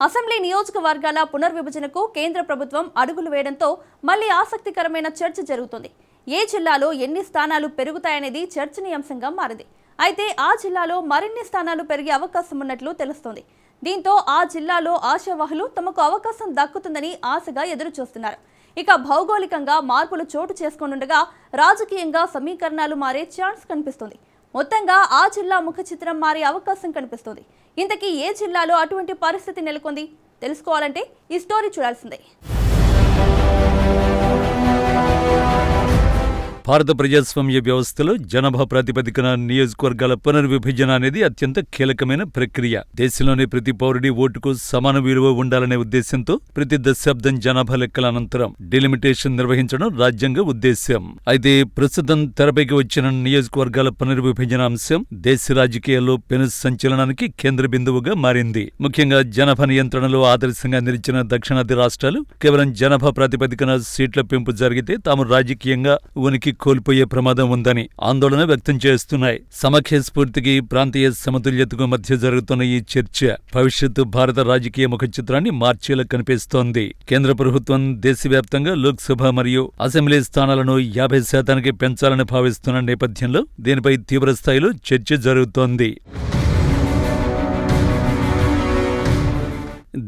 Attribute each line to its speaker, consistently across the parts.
Speaker 1: Assembly నియోజకవర్గాల పునర్విభజనకు కేంద్ర ప్రభుత్వం అడుగులు వేయడంతో మళ్లీ ఆసక్తికరమైన చర్చ జరుగుతుంది. ఏ జిల్లాలో ఎన్ని స్థానాలు పెరుగుతాయనేది చర్చనీయాంశంగా మారింది. అయితే ఆ జిల్లాలో మరిన్ని స్థానాలు పెరిగే అవకాశం ఉన్నట్లు తెలుస్తోంది. దీంతో ఆ జిల్లాలో ఆశావాహులు తమకు అవకాశం దక్కుతుందని ఆశగా ఎదురుచూస్తున్నారు. ఇక భౌగోళికంగా మార్పులు చోటు చేసుకోనుండగా రాజకీయంగా సమీకరణాలు మారే ఛాన్స్ కనిపిస్తుంది. మొత్తంగా ఆ జిల్లా ముఖ చిత్రం మారే అవకాశం కనిపిస్తుంది. ఇంతకీ ఏ జిల్లాలో అటువంటి పరిస్థితి నెలకొంది తెలుసుకోవాలంటే ఈ స్టోరీ చూడాల్సిందే.
Speaker 2: భారత ప్రజాస్వామ్య వ్యవస్థలో జనాభా ప్రాతిపదికన నియోజకవర్గాల పునర్విభజన అనేది అత్యంత కీలకమైన ప్రక్రియ. దేశంలోని ప్రతి పౌరుడి ఓటుకు సమాన విలువ ఉండాలనే ఉద్దేశంతో ప్రతి దశాబ్దం జనాభా లెక్కల అనంతరం డిలిమిటేషన్ నిర్వహించడం రాజ్యాంగ ఉద్దేశ్యం. అయితే ప్రస్తుతం తెరపైకి వచ్చిన నియోజకవర్గాల పునర్విభజన అంశం దేశ రాజకీయాల్లో పెను సంచలనానికి కేంద్ర బిందువుగా మారింది. ముఖ్యంగా జనాభా నియంత్రణలో ఆదర్శంగా నిలిచిన దక్షిణాది రాష్ట్రాలు కేవలం జనాభా ప్రాతిపదికన సీట్ల పెంపు జరిగితే తాము రాజకీయంగా ఉనికి కోల్పోయే ప్రమాదం ఉందని ఆందోళన వ్యక్తం చేస్తున్నాయి. సమాఖ్య స్ఫూర్తికి ప్రాంతీయ సమతుల్యతకు మధ్య జరుగుతున్న ఈ చర్చ భవిష్యత్తు భారత రాజకీయ ముఖ చిత్రాన్ని మార్చేలా కనిపిస్తోంది. కేంద్ర ప్రభుత్వం దేశవ్యాప్తంగా లోక్సభ మరియు అసెంబ్లీ స్థానాలను 50% పెంచాలని భావిస్తున్న నేపథ్యంలో దీనిపై తీవ్రస్థాయిలో చర్చ జరుగుతోంది.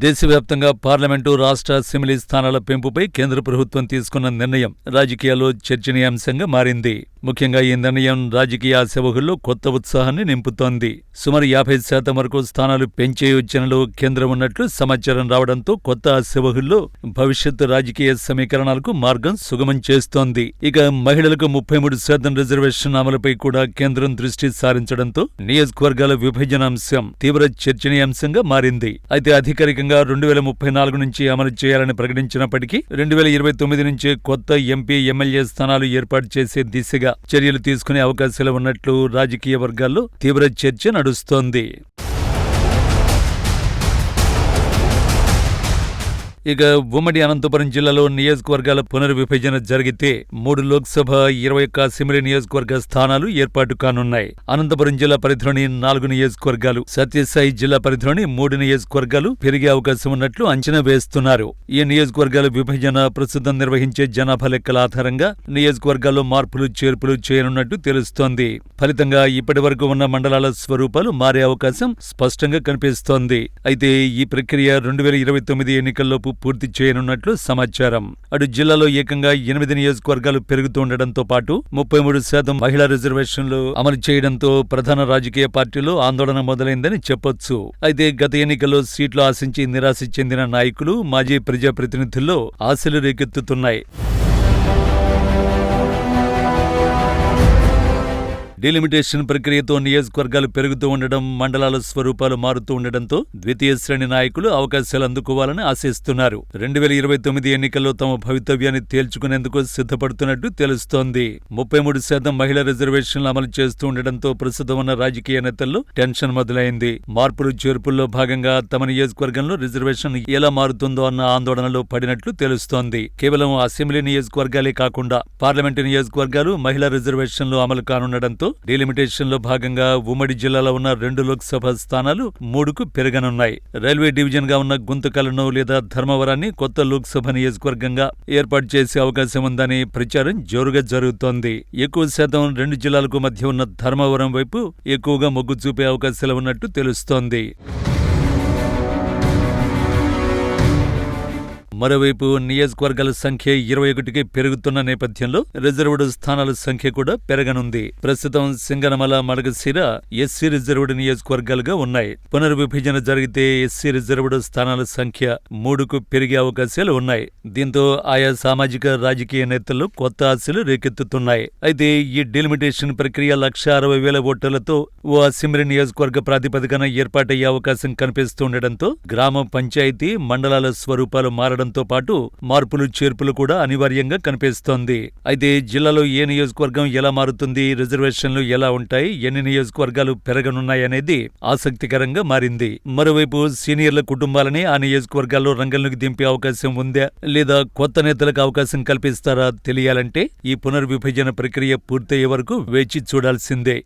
Speaker 2: దేశవ్యాప్తంగా పార్లమెంటు, రాష్ట్ర అసెంబ్లీ స్థానాల పెంపుపై కేంద్ర ప్రభుత్వం తీసుకున్న నిర్ణయం రాజకీయాల్లో చర్చనీయాంశంగా మారింది. ముఖ్యంగా ఈ నిర్ణయం రాజకీయ ఆశావహుల్లో కొత్త ఉత్సాహాన్ని నింపుతోంది. సుమారు 50% వరకు స్థానాలు పెంచే యోచనలో కేంద్రం ఉన్నట్లు సమాచారం రావడంతో కొత్త ఆశావహుల్లో భవిష్యత్తు రాజకీయ సమీకరణాలకు మార్గం సుగమం చేస్తోంది. ఇక మహిళలకు 33% రిజర్వేషన్ అమలుపై కూడా కేంద్రం దృష్టి సారించడంతో నియోజకవర్గాల విభజన అంశం తీవ్ర చర్చనీయాంశంగా మారింది. అయితే అధికారికంగా 2034 నుంచి అమలు చేయాలని ప్రకటించినప్పటికీ 2029 నుంచే కొత్త ఎంపీ, ఎమ్మెల్యే స్థానాలు ఏర్పాటు చేసే దిశగా చర్యలు తీసుకునే అవకాశాలు ఉన్నట్లు రాజకీయ వర్గాల్లో తీవ్ర చర్చ నడుస్తోంది. ఇక ఉమ్మడి అనంతపురం జిల్లాలో నియోజకవర్గాల పునర్విభజన జరిగితే 3 లోక్సభ, 21 అసెంబ్లీ నియోజకవర్గ స్థానాలు ఏర్పాటు కానున్నాయి. అనంతపురం జిల్లా పరిధిలోని 4 నియోజకవర్గాలు, సత్యసాయి జిల్లా పరిధిలోని 3 నియోజకవర్గాలు పెరిగే అవకాశం ఉన్నట్లు అంచనా వేస్తున్నారు. ఈ నియోజకవర్గాల విభజన ప్రస్తుతం నిర్వహించే జనాభా లెక్కల ఆధారంగా నియోజకవర్గాల్లో మార్పులు, చేర్పులు చేయనున్నట్టు తెలుస్తోంది. ఫలితంగా ఇప్పటి వరకు ఉన్న మండలాల స్వరూపాలు మారే అవకాశం స్పష్టంగా కనిపిస్తోంది. అయితే ఈ ప్రక్రియ 2029 ఎన్నికల్లోపు పూర్తి చేయనున్నట్లు సమాచారం. అటు జిల్లాలో ఏకంగా 8 నియోజకవర్గాలు పెరుగుతుండటంతో పాటు 33% మహిళా రిజర్వేషన్లు అమలు చేయడంతో ప్రధాన రాజకీయ పార్టీలో ఆందోళన మొదలైందని చెప్పొచ్చు. అయితే గత ఎన్నికల్లో సీట్లు ఆశించి నిరాశ చెందిన నాయకులు, మాజీ ప్రజాప్రతినిధుల్లో ఆశలు రేకెత్తుతున్నాయి. డిలిమిటేషన్ ప్రక్రియతో నియోజకవర్గాలు పెరుగుతూ ఉండడం, మండలాల స్వరూపాలు మారుతూ ఉండడంతో ద్వితీయ శ్రేణి నాయకులు అవకాశాలు అందుకోవాలని ఆశిస్తున్నారు. 2029 ఎన్నికల్లో తమ భవితవ్యాన్ని తేల్చుకునేందుకు సిద్ధపడుతున్నట్టు తెలుస్తోంది. 33% మహిళా రిజర్వేషన్లు అమలు చేస్తూ ఉండడంతో ప్రస్తుతం ఉన్న రాజకీయ నేతల్లో టెన్షన్ మొదలైంది. మార్పులు, చేర్పుల్లో భాగంగా తమ నియోజకవర్గంలో రిజర్వేషన్ ఎలా మారుతుందో అన్న ఆందోళనలో పడినట్లు తెలుస్తోంది. కేవలం అసెంబ్లీ నియోజకవర్గాలే కాకుండా పార్లమెంటు నియోజకవర్గాలు మహిళా రిజర్వేషన్లు అమలు కానుండడంతో డిలిమిటేషన్ లో భాగంగా ఉమ్మడి జిల్లాలో ఉన్న 2 లోక్సభ స్థానాలు 3కు పెరగనున్నాయి. రైల్వే డివిజన్ గా ఉన్న గుంతకల్లును లేదా ధర్మవరాన్ని కొత్త లోక్సభ నియోజకవర్గంగా ఏర్పాటు చేసే అవకాశం ఉందని ప్రచారం జోరుగా జరుగుతోంది. ఎక్కువ శాతం 2 జిల్లాలకు మధ్య ఉన్న ధర్మవరం వైపు ఎక్కువగా మొగ్గు చూపే అవకాశాలు ఉన్నట్టు తెలుస్తోంది. మరోవైపు నియోజకవర్గాల సంఖ్య 21కి పెరుగుతున్న నేపథ్యంలో రిజర్వ్డ్ స్థానాల సంఖ్య కూడా పెరగనుంది. ప్రస్తుతం సింగనమల, మడగశిర ఎస్సీ రిజర్వ్డ్ నియోజకవర్గాలుగా ఉన్నాయి. పునర్విభజన జరిగితే ఎస్సీ రిజర్వ్డ్ స్థానాల సంఖ్య 3కు పెరిగే అవకాశాలు ఉన్నాయి. దీంతో ఆయా సామాజిక, రాజకీయ నేతల్లో కొత్త ఆశలు రేకెత్తుతున్నాయి. అయితే ఈ డిలిమిటేషన్ ప్రక్రియ 1,60,000 ఓటర్లతో ఓ అసెంబ్లీ నియోజకవర్గ ప్రాతిపదికన ఏర్పాటయ్యే అవకాశం కనిపిస్తుండటంతో గ్రామ పంచాయతీ, మండలాల స్వరూపాలు మారడం తో పాటు మార్పులు, చేర్పులు కూడా అనివార్యంగా కనిపిస్తోంది. అయితే జిల్లాలో ఏ నియోజకవర్గం ఎలా మారుతుంది, రిజర్వేషన్లు ఎలా ఉంటాయి, ఎన్ని నియోజకవర్గాలు పెరగనున్నాయనేది ఆసక్తికరంగా మారింది. మరోవైపు సీనియర్ల కుటుంబాలని ఆ నియోజకవర్గాల్లో రంగంలోకి దింపే అవకాశం ఉందా, లేదా కొత్త నేతలకు అవకాశం కల్పిస్తారా తెలియాలంటే ఈ పునర్విభజన ప్రక్రియ పూర్తయ్యే వరకు వేచి చూడాల్సిందే.